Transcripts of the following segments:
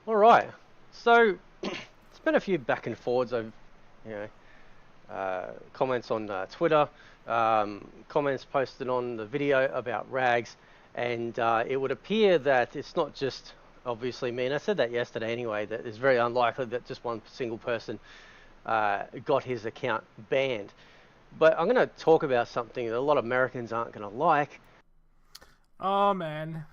All right. So it's been a few back and forwards of, you know, comments on Twitter, comments posted on the video about rags, and it would appear that it's not just obviously me, and I said that yesterday anyway, that it's very unlikely that just one single person got his account banned. But I'm going to talk about something that a lot of Americans aren't going to like. Oh man,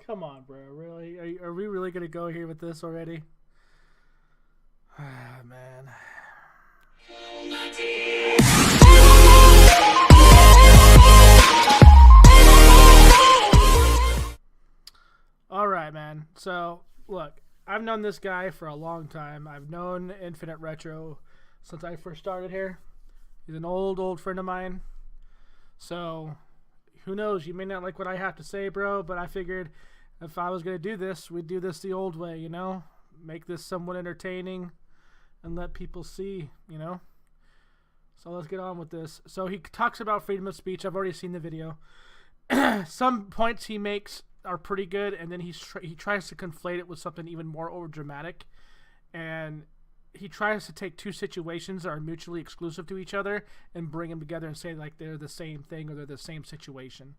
come on, bro. Really? Are we really gonna go here with this already? Ah, man. All right, man. So look, I've known this guy for a long time. I've known Infinite Retro since I first started here. He's an old friend of mine. So who knows? You may not like what I have to say, bro, but I figured if I was gonna do this, we'd do this the old way, you know? Make this somewhat entertaining and let people see, you know? So let's get on with this. So he talks about freedom of speech. I've already seen the video. Some points he makes are pretty good, and then he tries to conflate it with something even more over dramatic. And he tries to take two situations that are mutually exclusive to each other and bring them together and say like they're the same thing or they're the same situation.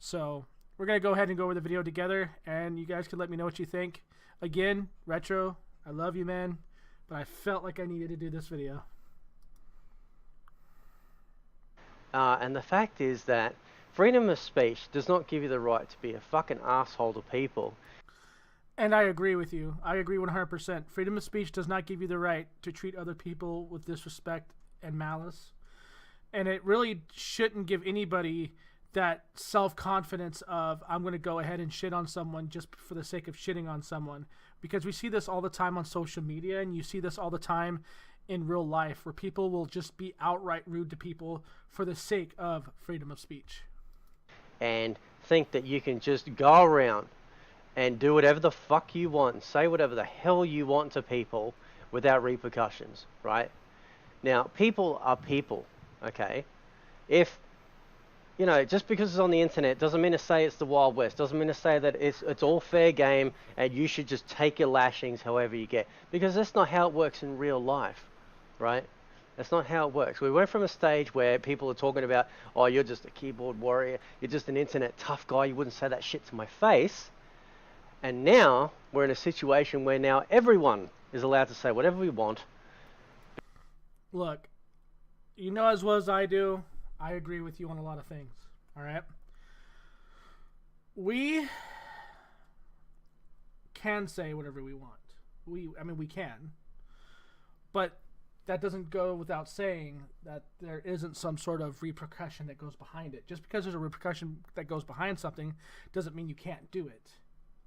So we're going to go ahead and go over the video together, and you guys can let me know what you think. Again, Retro, I love you, man, but I felt like I needed to do this video. And the fact is that freedom of speech does not give you the right to be a fucking asshole to people. And I agree with you. I agree 100%. Freedom of speech does not give you the right to treat other people with disrespect and malice. And it really shouldn't give anybody that self-confidence of, I'm going to go ahead and shit on someone just for the sake of shitting on someone. Because we see this all the time on social media, and you see this all the time in real life, where people will just be outright rude to people for the sake of freedom of speech. And think that you can just go around and do whatever the fuck you want and say whatever the hell you want to people without repercussions, right? Now, people are people, okay? If, you know, just because it's on the internet doesn't mean to say it's the Wild West, doesn't mean to say that it's all fair game and you should just take your lashings however you get, because that's not how it works in real life, right? That's not how it works. We went from a stage where people are talking about, oh, you're just a keyboard warrior, you're just an internet tough guy, you wouldn't say that shit to my face. And now we're in a situation where now everyone is allowed to say whatever we want. Look, you know as well as I do, I agree with you on a lot of things. All right? We can say whatever we want. We can. But that doesn't go without saying that there isn't some sort of repercussion that goes behind it. Just because there's a repercussion that goes behind something doesn't mean you can't do it.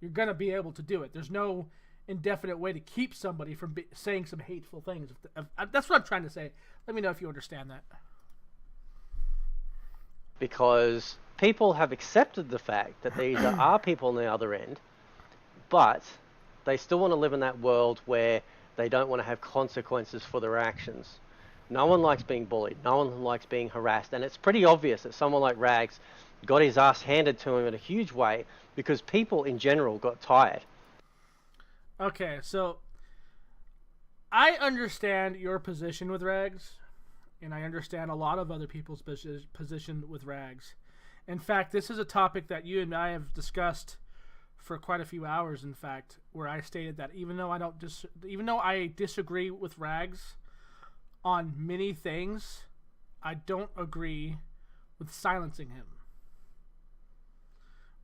You're going to be able to do it. There's no indefinite way to keep somebody from saying some hateful things. That's what I'm trying to say. Let me know if you understand that. Because people have accepted the fact that there are people on the other end, but they still want to live in that world where they don't want to have consequences for their actions. No one likes being bullied. No one likes being harassed. And it's pretty obvious that someone like Rags got his ass handed to him in a huge way because people in general got tired. Okay, so I understand your position with Rags, and I understand a lot of other people's position with Rags. In fact, this is a topic that you and I have discussed for quite a few hours, in fact, where I stated that even though I disagree with Rags on many things, I don't agree with silencing him.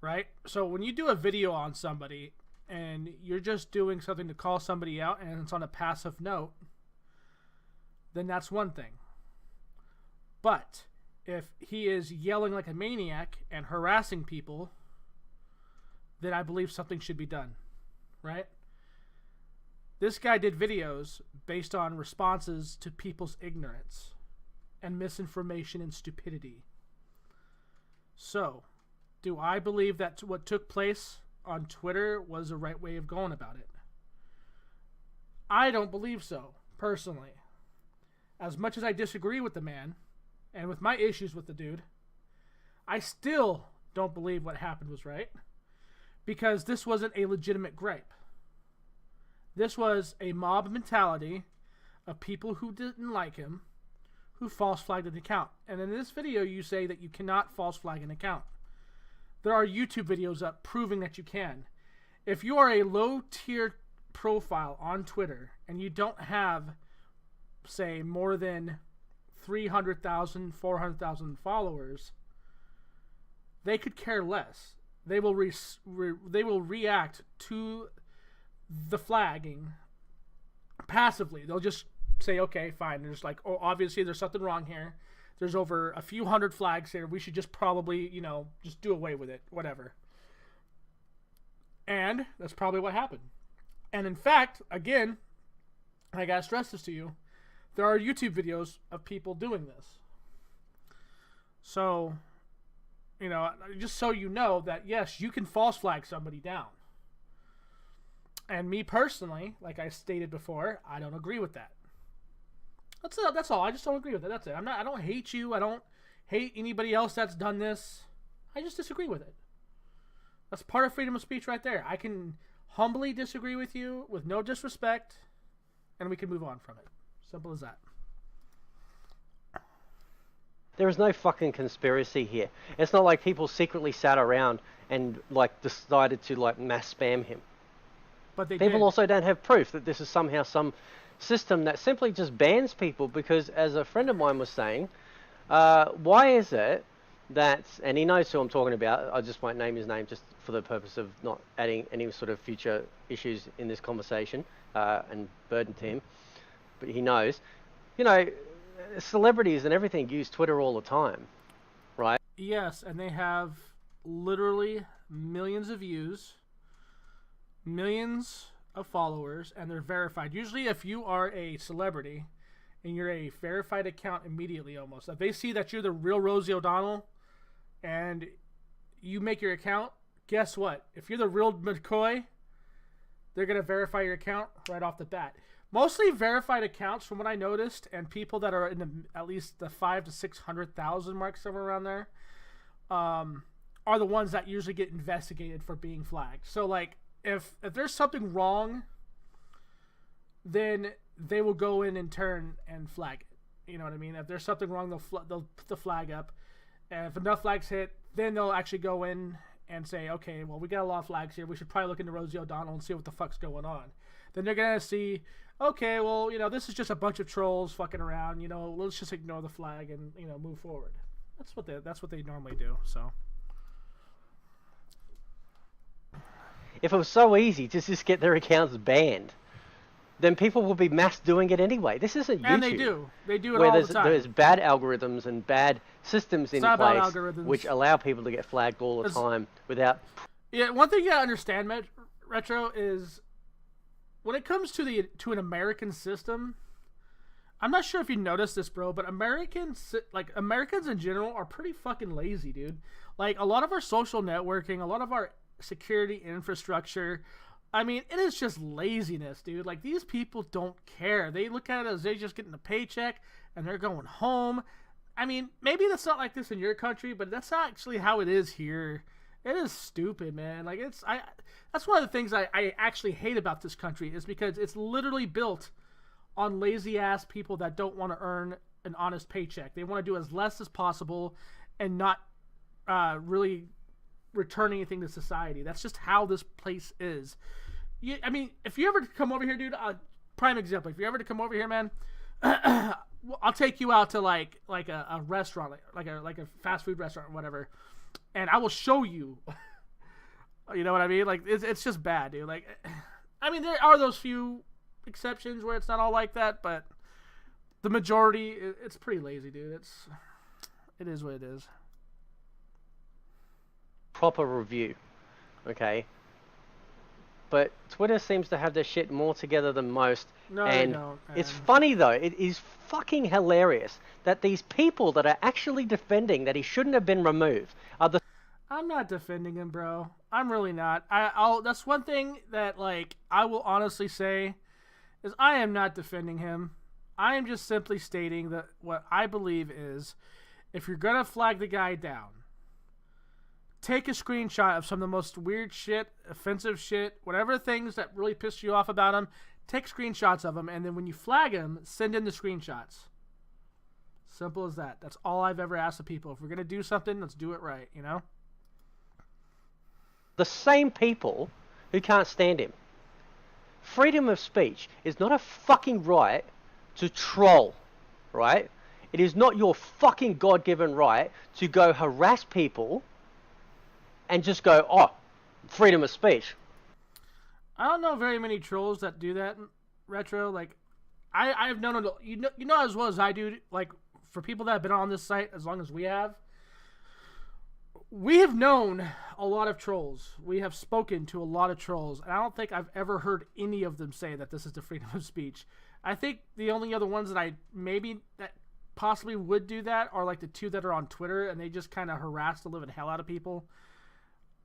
Right? So when you do a video on somebody and you're just doing something to call somebody out and it's on a passive note, then that's one thing. But if he is yelling like a maniac and harassing people, then I believe something should be done, right? This guy did videos based on responses to people's ignorance and misinformation and stupidity. So, do I believe that what took place on Twitter was the right way of going about it? I don't believe so, personally. As much as I disagree with the man, and with my issues with the dude, I still don't believe what happened was right. because this wasn't a legitimate gripe. This was a mob mentality of people who didn't like him, who false flagged an account. And in this video, you say that you cannot false flag an account. There are YouTube videos up proving that you can. If you are a low-tier profile on Twitter and you don't have, say, more than 300,000, 400,000 followers, they could care less. They will react to the flagging passively. They'll just say, okay, fine. There's like, oh, obviously there's something wrong here. There's over a few hundred flags here. We should just probably, just do away with it. Whatever. And that's probably what happened. And in fact, again, I gotta stress this to you, there are YouTube videos of people doing this. So, just so you know that, yes, you can false flag somebody down. And me personally, like I stated before, I don't agree with that. That's all. I just don't agree with it. That's it. I don't hate you. I don't hate anybody else that's done this. I just disagree with it. That's part of freedom of speech right there. I can humbly disagree with you with no disrespect, and we can move on from it. Simple as that. There is no fucking conspiracy here. It's not like people secretly sat around and decided to mass spam him. But people also don't have proof that this is somehow some system that simply just bans people, because as a friend of mine was saying, why is it that, and he knows who I'm talking about, I just won't name his name just for the purpose of not adding any sort of future issues in this conversation and burden to him, but he knows, celebrities and everything use Twitter all the time, right? Yes, and they have literally millions of views, millions of followers, and they're verified. Usually if you are a celebrity and you're a verified account immediately almost, if they see that you're the real Rosie O'Donnell and you make your account, guess what? If you're the real McCoy, they're going to verify your account right off the bat. Mostly verified accounts, from what I noticed, and people that are in at least the 500,000 to 600,000 mark, somewhere around there, are the ones that usually get investigated for being flagged. So if there's something wrong, then they will go in and turn and flag it. You know what I mean? If there's something wrong, they'll put the flag up. And if enough flags hit, then they'll actually go in and say, okay, well, we got a lot of flags here. We should probably look into Rosie O'Donnell and see what the fuck's going on. Then they're going to see, okay, well, this is just a bunch of trolls fucking around. Let's just ignore the flag and, move forward. That's what they normally do, so. If it was so easy to just get their accounts banned, then people will be mass doing it anyway. This isn't YouTube. And they do it all the time. There's bad algorithms and bad systems in place which allow people to get flagged all the time without... Yeah, one thing you gotta understand, Retro, is when it comes to an American system, I'm not sure if you noticed this, bro, but Americans in general are pretty fucking lazy, dude. A lot of our social networking, a lot of our security infrastructure, I mean, it is just laziness, dude. These people don't care. They look at it as they're just getting a paycheck and they're going home. I mean, maybe that's not like this in your country, but that's not actually how it is here. It is stupid, man. That's one of the things I actually hate about this country, is because it's literally built on lazy ass people that don't want to earn an honest paycheck. They want to do as less as possible and not really return anything to society. That's just how this place is. I mean, if you ever come over here, dude, prime example, if you ever to come over here, man, I'll take you out to like a restaurant, like a fast food restaurant or whatever, and I will show you. You know what I mean? It's just bad, dude. I mean, there are those few exceptions where it's not all like that, but the majority, it's pretty lazy, dude. It is what it is. Proper review, okay? But Twitter seems to have their shit more together than most. No, and they don't. It's funny though. It is fucking hilarious that these people that are actually defending that he shouldn't have been removed are the... I'm not defending him, bro. I'm really not. That's one thing that I will honestly say is I am not defending him. I am just simply stating that what I believe is, if you're gonna flag the guy down, take a screenshot of some of the most weird shit, offensive shit, whatever things that really piss you off about them. Take screenshots of them, and then when you flag them, send in the screenshots. Simple as that. That's all I've ever asked of people. If we're gonna do something, let's do it right. You know. The same people who can't stand him. Freedom of speech is not a fucking right to troll, right? It is not your fucking God-given right to go harass people and just go, oh, freedom of speech. I don't know very many trolls that do that, Retro. Like, I've known, you know as well as I do, like, for people that have been on this site as long as we have known a lot of trolls. We have spoken to a lot of trolls, and I don't think I've ever heard any of them say that this is the freedom of speech. I think the only other ones that that possibly would do that are like the two that are on Twitter, and they just kind of harass the living hell out of people.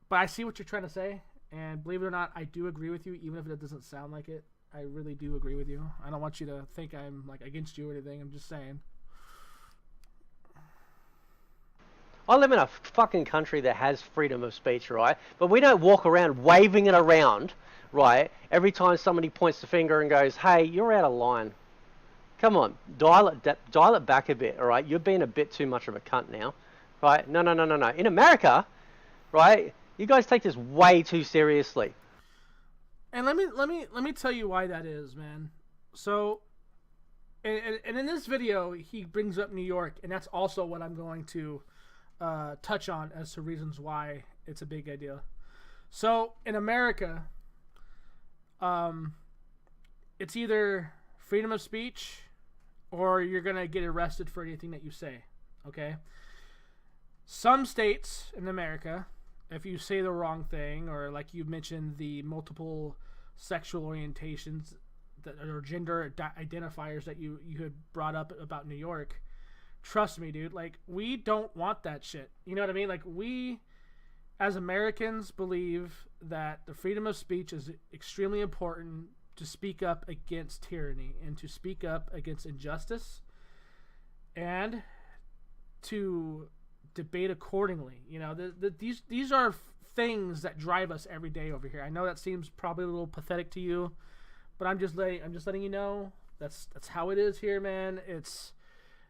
But I see what you're trying to say, and believe it or not, I do agree with you, even if it doesn't sound like it. I really do agree with you. I don't want you to think I'm like against you or anything. I'm just saying. I live in a fucking country that has freedom of speech, right? But we don't walk around waving it around, right? Every time somebody points the finger and goes, hey, you're out of line. Come on, dial it back a bit, all right? You're being a bit too much of a cunt now, right? No. In America, right, you guys take this way too seriously. And let me tell you why that is, man. So, and in this video, he brings up New York, and that's also what I'm going to touch on as to reasons why it's a big idea. So in America, it's either freedom of speech or you're gonna get arrested for anything that you say. Okay. Some states in America, if you say the wrong thing, or like you mentioned, the multiple sexual orientations or gender identifiers that you had brought up about New York. Trust me, dude, like, we don't want that shit. You know what I mean? Like, we, as Americans, believe that the freedom of speech is extremely important to speak up against tyranny and to speak up against injustice and to debate accordingly. You know, these are things that drive us every day over here. I know that seems probably a little pathetic to you, but I'm just letting you know that's how it is here, man. It's,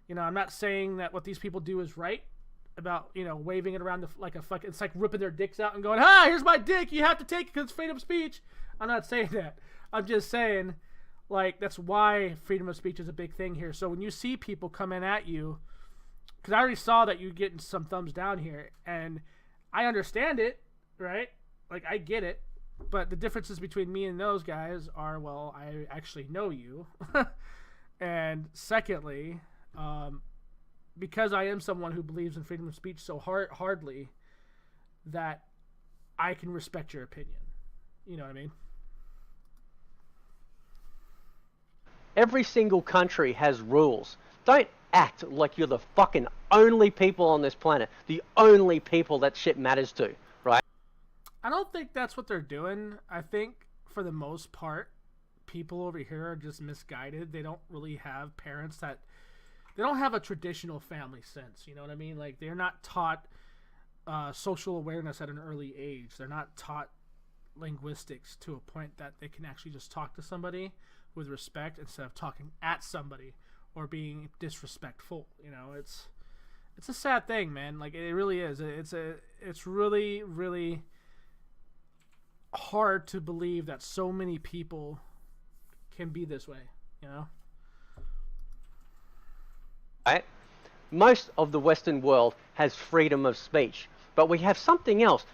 you know, I'm not saying that what these people do is right about, you know, waving it around like a fucking, it's like ripping their dicks out and going, here's my dick, you have to take it because it's freedom of speech. I'm not saying that. I'm just saying, like, that's why freedom of speech is a big thing here. So when you see people coming at you, because I already saw that you getting some thumbs down here, and I understand it, right? Like, I get it. But the differences between me and those guys are, well, I actually know you. And secondly, because I am someone who believes in freedom of speech so hardly, that I can respect your opinion. You know what I mean? Every single country has rules. Don't act like you're the fucking only people on this planet, the only people that shit matters to, right? I don't think that's what they're doing. I think, for the most part, people over here are just misguided. They don't really have parents that... They don't have a traditional family sense, you know what I mean? Like, they're not taught social awareness at an early age. They're not taught linguistics to a point that they can actually just talk to somebody with respect instead of talking at somebody or being disrespectful. You know, it's a sad thing, man. Like, it really is. It's really, really hard to believe that so many people can be this way, you know? Right? Most of the Western world has freedom of speech, but we have something else.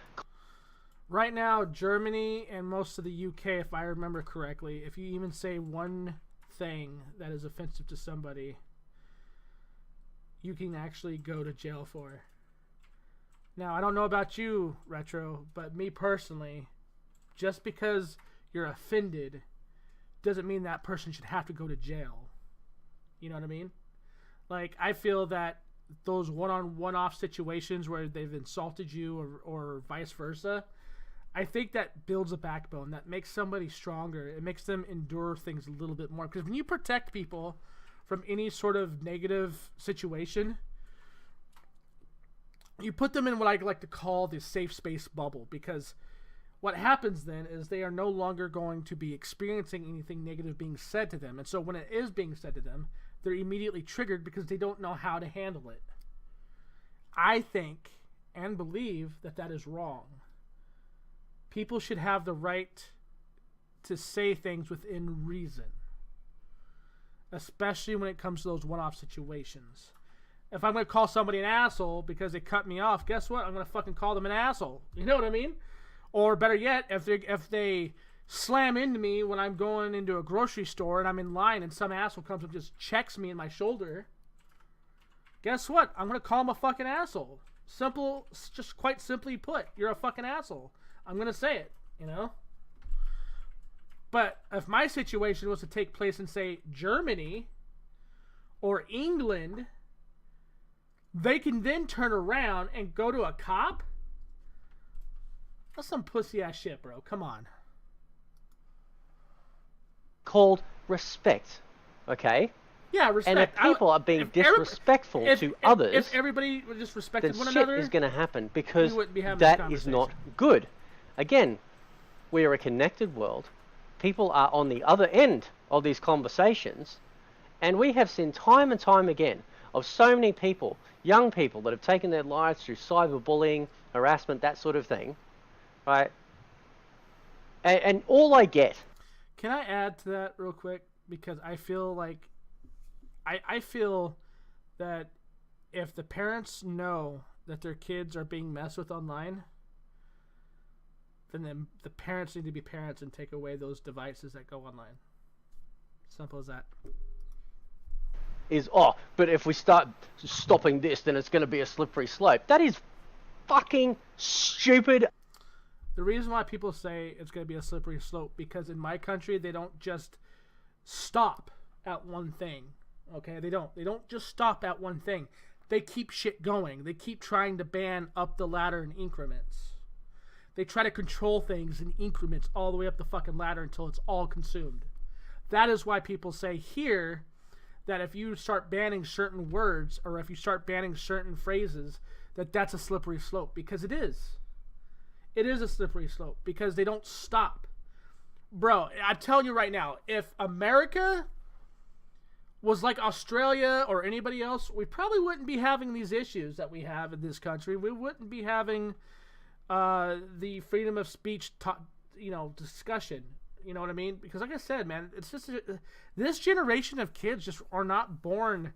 Right now, Germany and most of the UK, if I remember correctly, if you even say one thing that is offensive to somebody, you can actually go to jail for. Now, I don't know about you, Retro, but me personally, just because you're offended doesn't mean that person should have to go to jail. You know what I mean? Like, I feel that those one-off situations where they've insulted you or vice versa, I think that builds a backbone. That makes somebody stronger. It makes them endure things a little bit more. Because when you protect people from any sort of negative situation, you put them in what I like to call the safe space bubble, because what happens then is they are no longer going to be experiencing anything negative being said to them. And so when it is being said to them, they're immediately triggered because they don't know how to handle it. I think and believe that that is wrong. People should have the right to say things within reason, especially when it comes to those one-off situations. If I'm going to call somebody an asshole because they cut me off, guess what? I'm going to fucking call them an asshole. You know what I mean? Or better yet, if they slam into me when I'm going into a grocery store and I'm in line and some asshole comes and just checks me in my shoulder, guess what? I'm going to call him a fucking asshole. Simple, just quite simply put, you're a fucking asshole. I'm going to say it, you know? But if my situation was to take place in, say, Germany or England, they can then turn around and go to a cop? That's some pussy ass shit, bro. Come on. Called respect, okay? Yeah, respect. And if people are being disrespectful to others, if everybody just respected one shit another, is going to happen, because be that is not good. Again, we are a connected world. People are on the other end of these conversations, and we have seen time and time again of so many people, young people, that have taken their lives through cyberbullying, harassment, that sort of thing, right? And all I get... Can I add to that real quick? Because I feel like... I feel that if the parents know that their kids are being messed with online, then the parents need to be parents and take away those devices that go online. Simple as that. But if we start stopping this, then it's going to be a slippery slope. That is fucking stupid. The reason why people say it's going to be a slippery slope, because in my country, they don't just stop at one thing. Okay, they don't just stop at one thing. They keep shit going. They keep trying to ban up the ladder in increments. They try to control things in increments all the way up the fucking ladder until it's all consumed. That is why people say here that if you start banning certain words, or if you start banning certain phrases, that's a slippery slope, because it is. It is a slippery slope because they don't stop. Bro, I'm telling you right now, if America was like Australia or anybody else, we probably wouldn't be having these issues that we have in this country. We wouldn't be having the freedom of speech, discussion. You know what I mean? Because like I said, man, it's just this generation of kids just are not born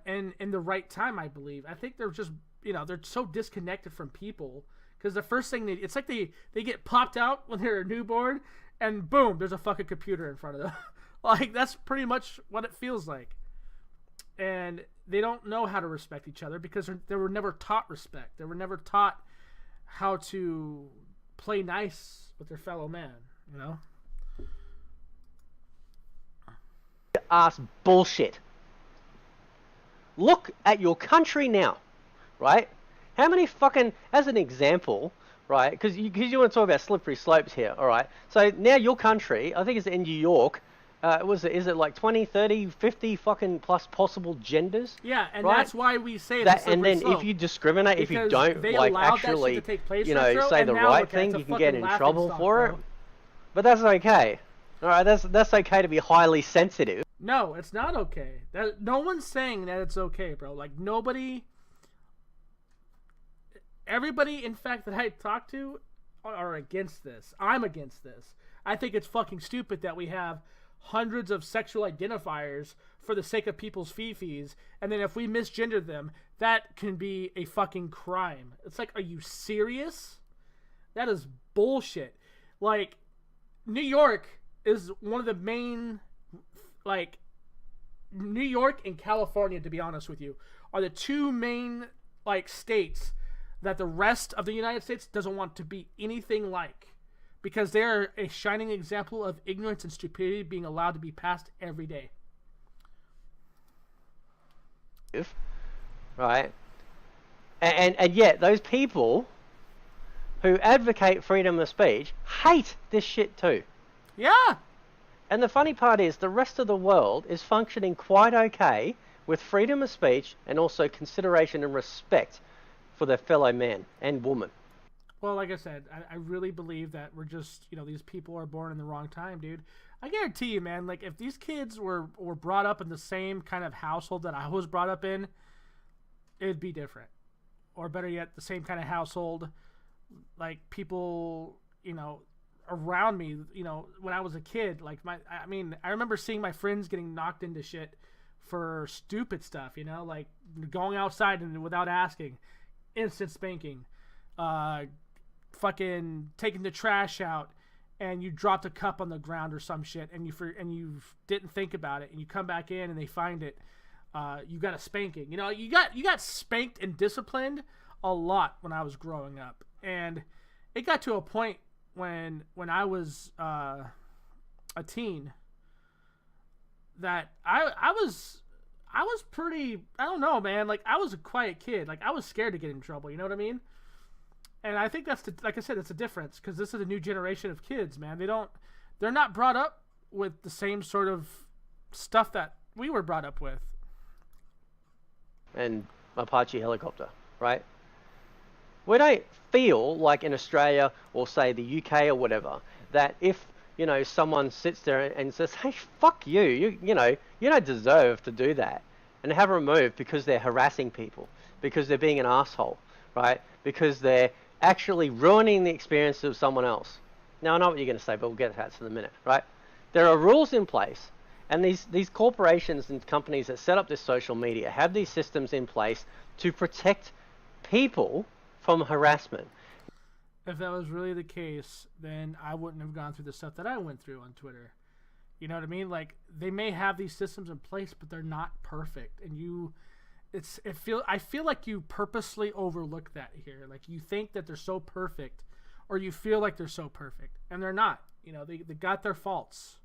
in the right time, I believe. I think they're just, they're so disconnected from people, because the first thing it's like they get popped out when they're a newborn, and boom, there's a fucking computer in front of them. Like, that's pretty much what it feels like. And they don't know how to respect each other because they were never taught respect. They were never taught how to play nice with their fellow man, you know? Ass bullshit. Look at your country now, right? How many fucking, as an example, right? Because you want to talk about slippery slopes here, all right? So now your country, I think it's in New York, is it like 20, 30, 50 fucking plus possible genders? Yeah, and right? That's why we say that. And then if you discriminate, if you don't like actually, say the right thing, you can get in trouble for it. But that's okay. All right, that's okay to be highly sensitive. No, it's not okay. No one's saying that it's okay, bro. Like, everybody, in fact, that I talk to are against this. I'm against this. I think it's fucking stupid that we have hundreds of sexual identifiers for the sake of people's fifis, and then if we misgender them, that can be a fucking crime. It's like, are you serious? That is bullshit. Like, New York is one of the main, like, New York and California, to be honest with you, are the two main, like, states that the rest of the United States doesn't want to be anything like, because they're a shining example of ignorance and stupidity being allowed to be passed every day. Right? And yet, those people who advocate freedom of speech hate this shit too. Yeah! And the funny part is, the rest of the world is functioning quite okay with freedom of speech and also consideration and respect for their fellow man and woman. Well, like I said, I really believe that we're just, these people are born in the wrong time, dude. I guarantee you, man, like, if these kids were brought up in the same kind of household that I was brought up in, it'd be different. Or better yet, the same kind of household, like, people, around me, when I was a kid, like, I remember seeing my friends getting knocked into shit for stupid stuff, like going outside and without asking, instant spanking, fucking taking the trash out and you dropped a cup on the ground or some shit and you didn't think about it and you come back in and they find it, you got a spanking. You got spanked and disciplined a lot when I was growing up, and it got to a point when I was a teen that I was pretty, I don't know, man, like, I was a quiet kid. Like, I was scared to get in trouble, you know what I mean? And I think like I said, that's a difference, because this is a new generation of kids, man. They're not brought up with the same sort of stuff that we were brought up with. And Apache helicopter, right? We don't feel like in Australia or say the UK or whatever that if someone sits there and says, "Hey, fuck you, you don't deserve to do that," and have them removed because they're harassing people, because they're being an asshole, right? Because they're actually ruining the experience of someone else. Now, I know what you're going to say, but we'll get to that in a minute, right? There are rules in place, and these corporations and companies that set up this social media have these systems in place to protect people from harassment. If that was really the case, then I wouldn't have gone through the stuff that I went through on Twitter. You know what I mean? Like, they may have these systems in place, but they're not perfect, and I feel like you purposely overlook that here. Like, you think that they're so perfect, or you feel like they're so perfect, and they're not. They got their faults.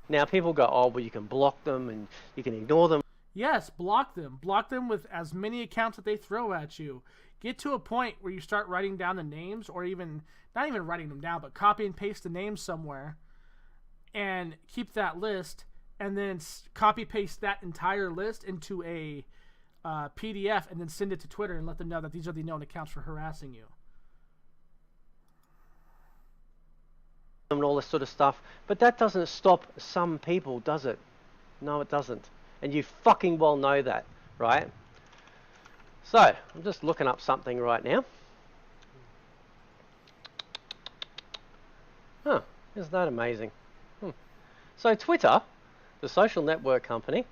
Now people go, "Oh, well, you can block them and you can ignore them." Yes, block them. Block them with as many accounts that they throw at you. Get to a point where you start writing down the names, or even not even writing them down, but copy and paste the names somewhere, and keep that list. And then copy paste that entire list into a PDF, and then send it to Twitter and let them know that these are the known accounts for harassing you. And all this sort of stuff, but that doesn't stop some people, does it? No, it doesn't, and you fucking well know that, right? So I'm just looking up something right now. Huh? Isn't that amazing? So Twitter, the social network company,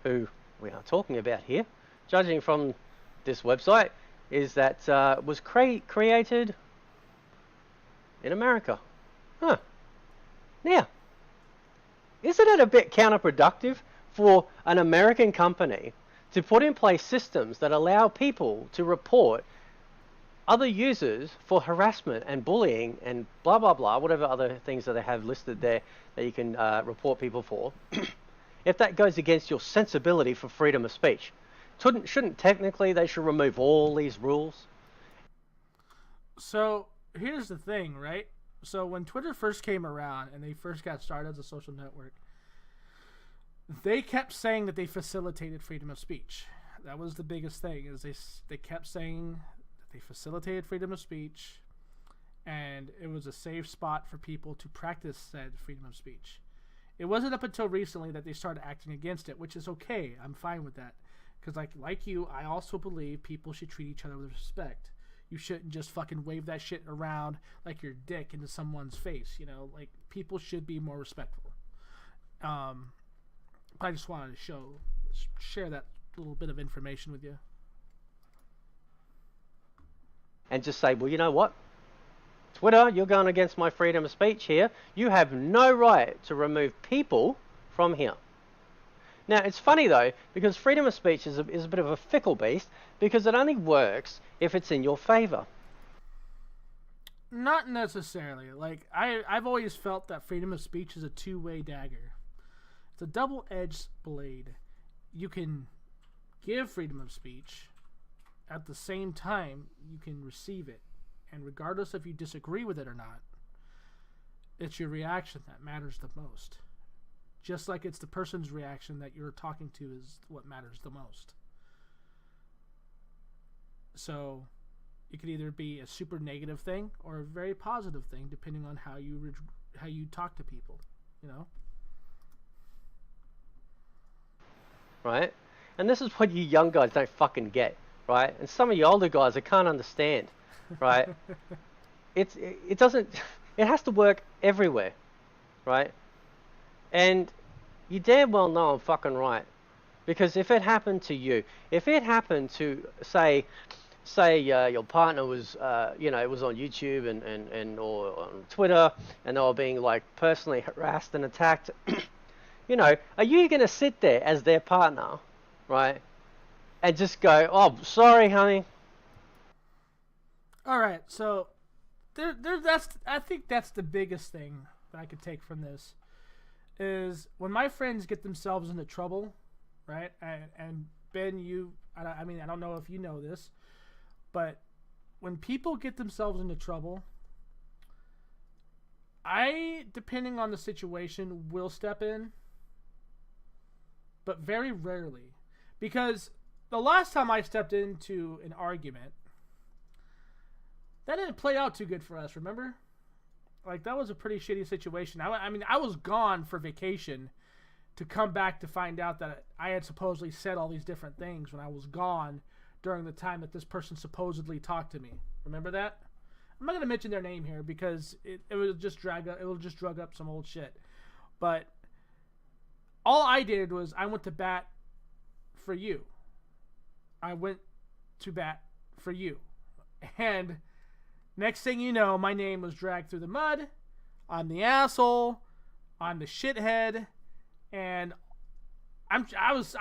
who we are talking about here, judging from this website, is that was created in America. Huh. Now, isn't it a bit counterproductive for an American company to put in place systems that allow people to report other users for harassment and bullying and blah, blah, blah, whatever other things that they have listed there that you can report people for, if that goes against your sensibility for freedom of speech? Shouldn't technically they should remove all these rules? So here's the thing, right? So when Twitter first came around and they first got started as a social network, they kept saying that they facilitated freedom of speech. That was the biggest thing, is they kept saying that they facilitated freedom of speech, and it was a safe spot for people to practice said freedom of speech. It wasn't up until recently that they started acting against it, which is okay. I'm fine with that, because like you, I also believe people should treat each other with respect. You shouldn't just fucking wave that shit around like your dick into someone's face. Like, people should be more respectful. I just wanted to share that little bit of information with you. And just say, well, you know what? Twitter, you're going against my freedom of speech here. You have no right to remove people from here. Now, it's funny, though, because freedom of speech is a bit of a fickle beast, because it only works if it's in your favor. Not necessarily. Like, I've always felt that freedom of speech is a two-way dagger. It's a double-edged blade. You can give freedom of speech. At the same time, you can receive it. And regardless if you disagree with it or not, it's your reaction that matters the most. Just like it's the person's reaction that you're talking to is what matters the most. So it could either be a super negative thing or a very positive thing, depending on how you talk to people. You know. Right? And this is what you young guys don't fucking get, right? And some of you older guys I can't understand, right? It doesn't, it has to work everywhere, right? And you damn well know I'm fucking right, because if it happened to you, if it happened to say your partner was it was on YouTube and or on Twitter, and they were being like personally harassed and attacked. Are you going to sit there as their partner, right, and just go, oh, sorry, honey? All right, so I think that's the biggest thing that I could take from this is when my friends get themselves into trouble, right? And Ben, I mean, I don't know if you know this, but when people get themselves into trouble, depending on the situation, will step in. But very rarely. Because the last time I stepped into an argument, that didn't play out too good for us, remember? Like, that was a pretty shitty situation. I mean, I was gone for vacation to come back to find out that I had supposedly said all these different things when I was gone during the time that this person supposedly talked to me. Remember that? I'm not going to mention their name here because it will just drug up some old shit. But all I did was I went to bat for you. I went to bat for you. And next thing you know, my name was dragged through the mud. I'm the asshole. I'm the shithead. And I was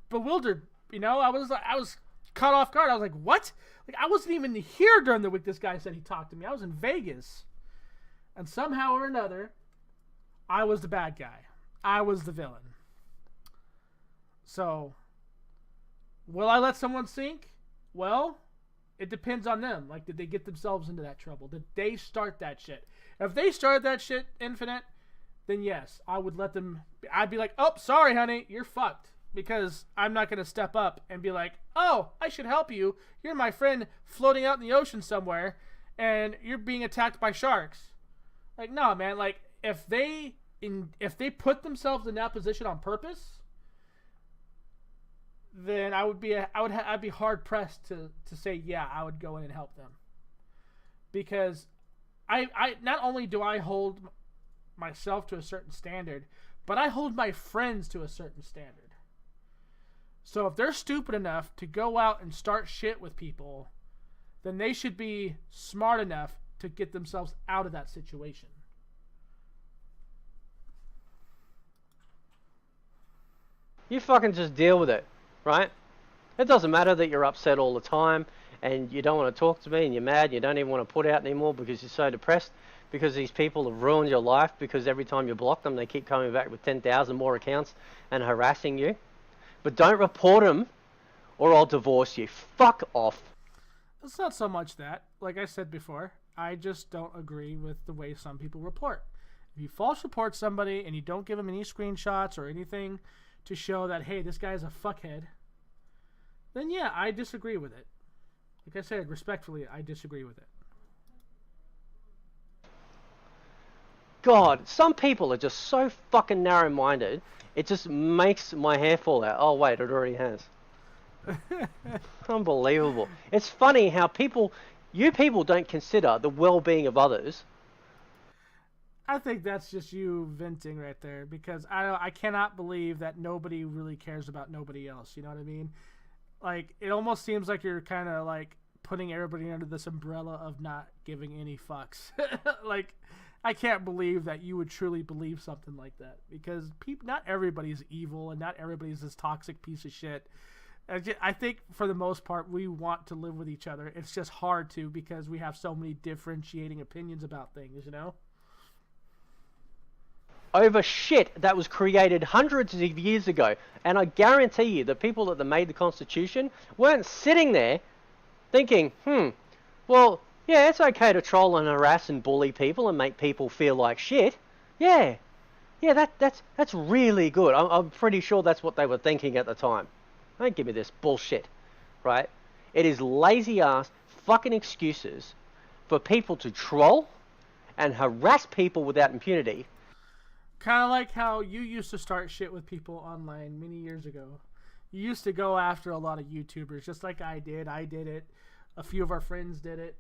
bewildered. I was caught off guard. I was like, what? Like, I wasn't even here during the week this guy said he talked to me. I was in Vegas. And somehow or another, I was the bad guy. I was the villain. So, will I let someone sink? Well, it depends on them. Like, did they get themselves into that trouble? Did they start that shit? If they started that shit, Infinite, then yes, I would let them. I'd be like, oh, sorry, honey, you're fucked. Because I'm not going to step up and be like, oh, I should help you. You're my friend floating out in the ocean somewhere, and you're being attacked by sharks. Like, no, man. Like, if they put themselves in that position on purpose, then I'd be hard pressed to say, yeah, I would go in and help them. Because I not only do I hold myself to a certain standard, but I hold my friends to a certain standard. So if they're stupid enough to go out and start shit with people, then they should be smart enough to get themselves out of that situation. You fucking just deal with it, right? It doesn't matter that you're upset all the time and you don't want to talk to me and you're mad and you don't even want to put out anymore because you're so depressed because these people have ruined your life because every time you block them they keep coming back with 10,000 more accounts and harassing you. But don't report them or I'll divorce you. Fuck off. It's not so much that. Like I said before, I just don't agree with the way some people report. If you false report somebody and you don't give them any screenshots or anything to show that, hey, this guy's a fuckhead, then yeah, I disagree with it. Like I said, respectfully, I disagree with it. God, some people are just so fucking narrow-minded, it just makes my hair fall out. Oh, wait, it already has. Unbelievable. It's funny how you people don't consider the well-being of others. I think that's just you venting right there, because I cannot believe that nobody really cares about nobody else. You know what I mean? Like, it almost seems like you're kind of like putting everybody under this umbrella of not giving any fucks. Like, I can't believe that you would truly believe something like that, because not everybody's evil and not everybody's this toxic piece of shit. I think for the most part we want to live with each other. It's just hard to, because we have so many differentiating opinions about things, you know? Over shit that was created hundreds of years ago. And I guarantee you the people that made the Constitution weren't sitting there thinking, well, yeah, it's okay to troll and harass and bully people and make people feel like shit. Yeah, that's really good. I'm pretty sure that's what they were thinking at the time. Don't give me this bullshit, right? It is lazy ass fucking excuses for people to troll and harass people without impunity. Kind of like how you used to start shit with people online many years ago. You used to go after a lot of YouTubers, just like I did. I did it. A few of our friends did it.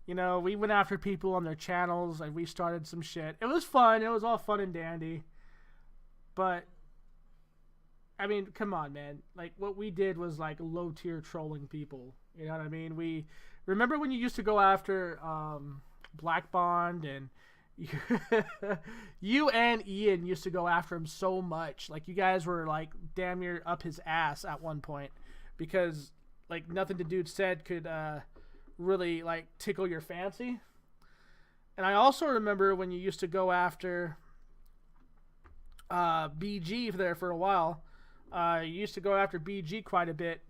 You know, we went after people on their channels and we started some shit. It was fun. It was all fun and dandy. But, I mean, come on, man. Like, what we did was, like, low-tier trolling people. You know what I mean? We remember when you used to go after Black Bond, and you and Ian used to go after him so much. Like, you guys were, like, damn near up his ass at one point because, like, nothing the dude said could really, like, tickle your fancy. And I also remember when you used to go after BG there for a while. You used to go after BG quite a bit,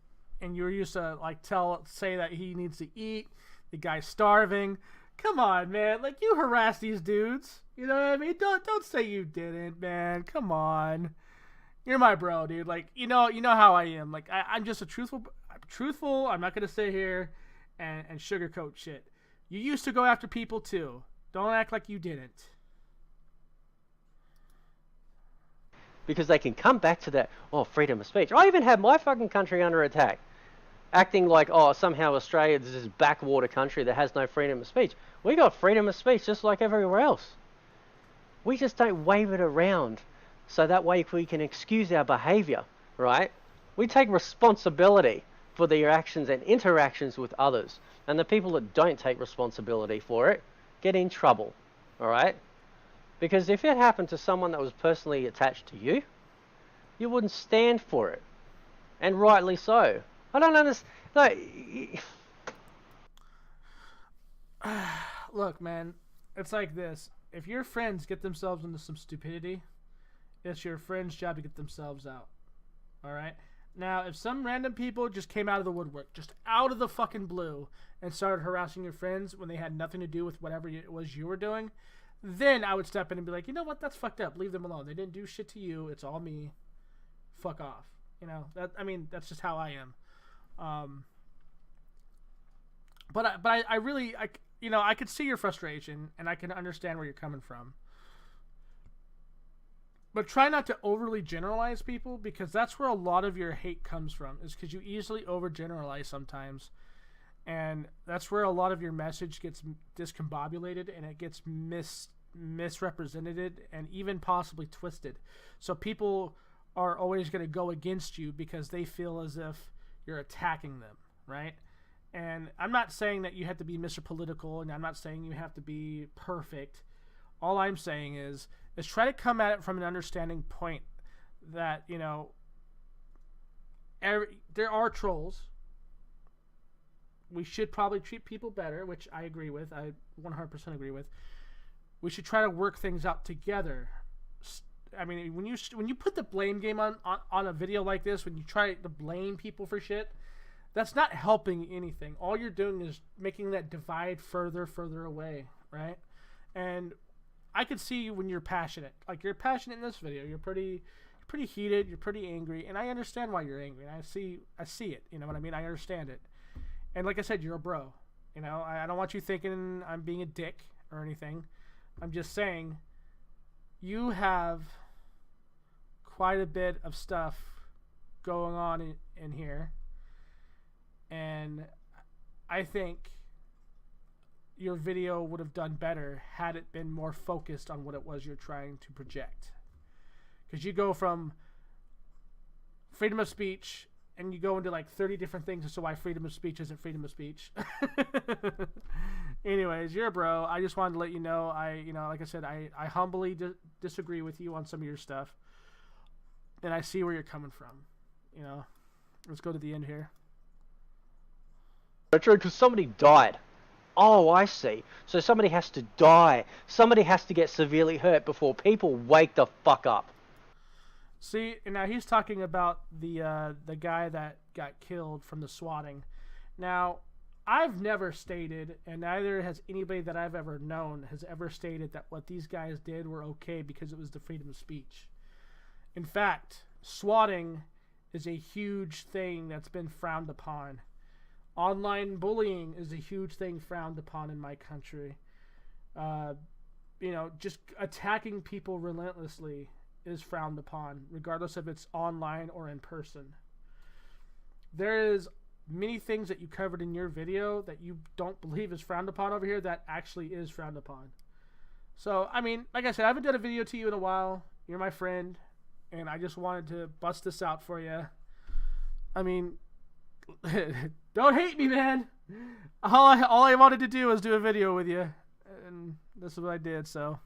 and you were used to, like, say that he needs to eat, the guy's starving. Come on, man. Like, you harass these dudes. You know what I mean? Don't say you didn't, man. Come on. You're my bro, dude. Like, you know how I am. Like, I'm just I'm truthful. I'm not gonna sit here and sugarcoat shit. You used to go after people too. Don't act like you didn't. Because they can come back to that, freedom of speech. I even had my fucking country under attack. Acting like, somehow Australia is this backwater country that has no freedom of speech. We got freedom of speech just like everywhere else. We just don't wave it around so that way we can excuse our behavior, right? We take responsibility for their actions and interactions with others. And the people that don't take responsibility for it get in trouble, all right? Because if it happened to someone that was personally attached to you, you wouldn't stand for it. And rightly so. I don't understand. Like, look, man, it's like this. If your friends get themselves into some stupidity, it's your friend's job to get themselves out. All right? Now, if some random people just came out of the woodwork, just out of the fucking blue, and started harassing your friends when they had nothing to do with whatever it was you were doing, then I would step in and be like, you know what? That's fucked up. Leave them alone. They didn't do shit to you. It's all me. Fuck off. You know, that's just how I am. But I really, I could see your frustration, and I can understand where you're coming from. But try not to overly generalize people, because that's where a lot of your hate comes from, is because you easily overgeneralize sometimes. And that's where a lot of your message gets discombobulated, and it gets misrepresented and even possibly twisted. So people are always going to go against you because they feel as if you're attacking them, right? And I'm not saying that you have to be Mr. Political, and I'm not saying you have to be perfect. All I'm saying is try to come at it from an understanding point that, you know, there are trolls. We should probably treat people better, which I agree with. I 100% agree with. We should try to work things out together. I mean, when you put the blame game on a video like this, when you try to blame people for shit, that's not helping anything. All you're doing is making that divide further away, right? And I could see you when you're passionate. Like, you're passionate in this video. You're pretty heated. You're pretty angry, and I understand why you're angry. And I see it. You know what I mean? I understand it. And like I said, you're a bro. You know, I don't want you thinking I'm being a dick or anything. I'm just saying you have quite a bit of stuff going on in here. And I think your video would have done better had it been more focused on what it was you're trying to project. Because you go from freedom of speech and you go into like 30 different things as to why freedom of speech isn't freedom of speech. Anyways, you're a bro. I just wanted to let you know, like I said, I humbly disagree with you on some of your stuff. And I see where you're coming from. You know, let's go to the end here. Because somebody died. Oh, I see. So somebody has to die. Somebody has to get severely hurt before people wake the fuck up. See, and now he's talking about the guy that got killed from the swatting. Now, I've never stated, and neither has anybody that I've ever known has ever stated that what these guys did were okay because it was the freedom of speech. In fact, swatting is a huge thing that's been frowned upon. Online bullying is a huge thing frowned upon in my country. Just attacking people relentlessly is frowned upon, regardless if it's online or in person. There is many things that you covered in your video that you don't believe is frowned upon over here that actually is frowned upon. So, I mean, like I said, I haven't done a video to you in a while. You're my friend, and I just wanted to bust this out for you. I mean, don't hate me, man. All I wanted to do was do a video with you, and this is what I did. So,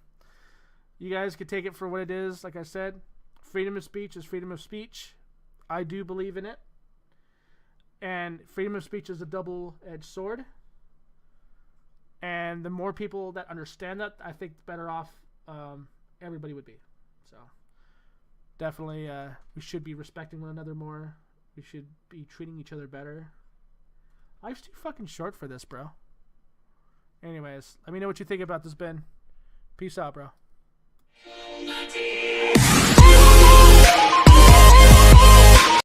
you guys can take it for what it is. Like I said, freedom of speech is freedom of speech. I do believe in it. And freedom of speech is a double-edged sword. And the more people that understand that, I think the better off everybody would be. So, definitely, we should be respecting one another more. We should be treating each other better. Life's too fucking short for this, bro. Anyways, let me know what you think about this, Ben. Peace out, bro.